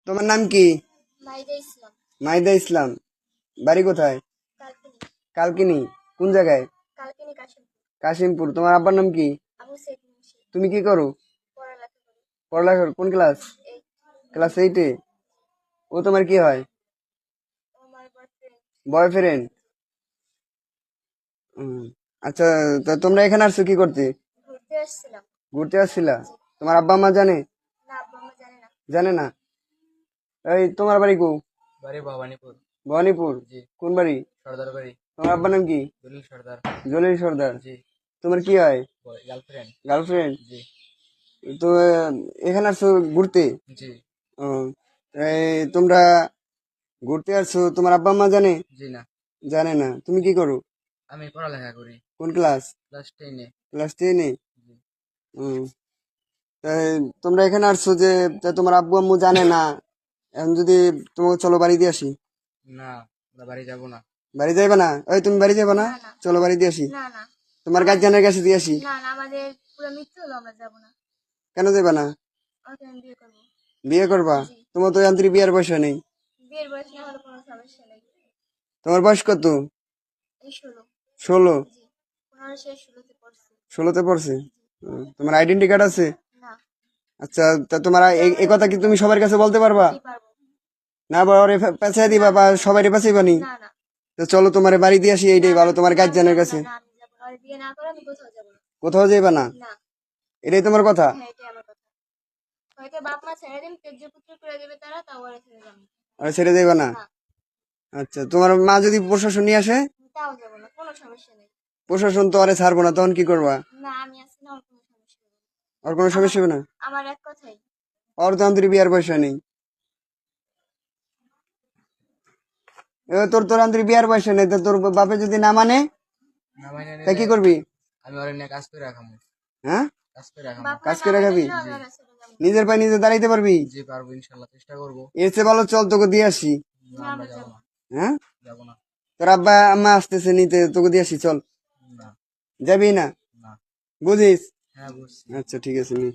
তোমার নাম কি? মাইদা ইসলাম। মাহিদা ইসলাম। বাড়ি কোথায়? কালকিনি। কালকিনি। কোন জায়গায়? কালকিনি কাশিমপুর। কাশিমপুর। তোমার আব্বার নাম কি? আবু সাইদ মুন্সি। তুমি কি করো? পড়ালেখা করি। পড়ালেখা কোন ক্লাস? এই ক্লাস 8-এ। ও তোমার কি হয়? আমার বয়ফ্রেন্ড। বয়ফ্রেন্ড। আচ্ছা, তা তোমরা এখানে আসছো কি করতে? ঘুরতে আসছিলাম। ঘুরতে আসছিলা? তোমার আব্বা আম্মা জানে? না, আব্বা আম্মা জানে না। জানে না? এই তোমার বাড়ি কো? বাড়ি ভবানীপুর। ভবানীপুর। জি। কোন বাড়ি? সর্দার বাড়ি। তোমার আব্বার নাম কি? দলিল সর্দার। জলিল সর্দার। জি। তোমার কি হয়? গার্লফ্রেন্ড। গার্লফ্রেন্ড। জি। তো এখানে আসছো ঘুরতে? জি। ও, এই তোমরা ঘুরতে আসছো, তোমার আব্বা আম্মা জানে? জি না, জানে না। তুমি কি করো? আমি পড়ালেখা করি কোন ক্লাস? ক্লাস 10-এ। ক্লাস 10-এ। জি। তাই তোমরা এখানে আসছো যে, তা তোমার আব্বু আম্মু জানে না, এখন যদি তোমাকে চলো বাড়ি দিয়ে আসি। না, আমরা বাড়ি যাব না। বাড়ি যাইবা না? ওই তুমি বাড়ি যাবা না? না, না। চলো বাড়ি দিয়ে আসি। না, না। তোমার গার্জিয়ানের কাছে দিয়ে আসি। না, না, আমাদের পুরো মিথ্যে হলো, আমরা যাবো না। কেন যাবা না? ওকে আমি বিয়ে করবো। বিয়ে করবা? জি। তোমার তো যান্ত্রিক বিয়ের বয়স নেই। বিয়ের বয়স না হলে কোনো সমস্যা নেই। তোমার বয়স কত? এই 16। 16? জি। 15 শেষ 16-তে পড়ছি। 16-তে পড়ছে? তোমার আইডেন্টি কার্ড আছে? না। আচ্ছা, তা তোমার এই কথা কি তুমি সবার কাছে বলতে পারবা? জি, পারবো। না বড় পেঁচাই দিবা বা সবাই পেঁচাইবা নি? না, না। তো চলো তোমার বাড়ি দিয়ে আসি, এইটাই ভালো তোমার গার্জিয়ানের কাছে। না, আমি যাবো না। আর বিয়ে না করে আমি কোথাও যাবো না। কোথাও যাইবা না? না। এটাই তোমার কথা? হ্যাঁ, এটাই আমার কথা। হয়তো বাপ মা ছেড়ে দিন, তেজ্য পুত্র করে দেবে তারা, তাও আর ছেড়ে যাবো না। আর ছেড়ে যাইবা না? না। আচ্ছা, তোমার মা যদি প্রশাসন নিয়ে আসে? তাও যাবো না, কোনো সমস্যা নেই। প্রশাসন তো আরে ছাড়বো না, তখন কি করবা? না, আমি আছি না, ওর কোনো সমস্যা নেই। আর কোনো সমস্যা হবে না? আমার এক কথাই। আর তো আন্তরিক বিয়ার পয়সা নেই। তোর তোর আন্তরিক বিয়ার পয়সা নেই, তো তোর বাপে যদি না মানে, না মানে তা কি নিলে করবি? আমি ওর নিয়ে কাজ করে রাখাবো। হ্যাঁ, কাজ করে রাখাবো। বাপ মা কাজ না করে মানলে খাবি? না, আমি আর ছেড়ে যাবো না। নিজের পায়ে নিজে দাঁড়াইতে পারবি? জি পারবো, ইনশাল্লাহ চেষ্টা করবো। এর চেয়ে ভালো চল তোকে দিয়ে আসি। না, না, আমরা আমরা যাবো যাবো না। না। হ্যাঁ, যাবো না। তোর আব্বা আম্মা আসতেছে নিতে, তোকে দিয়ে আসি, চল। না। যাবি না? না। বুঝিস? হ্যাঁ বুঝছি। আচ্ছা ঠিক আছে, নি।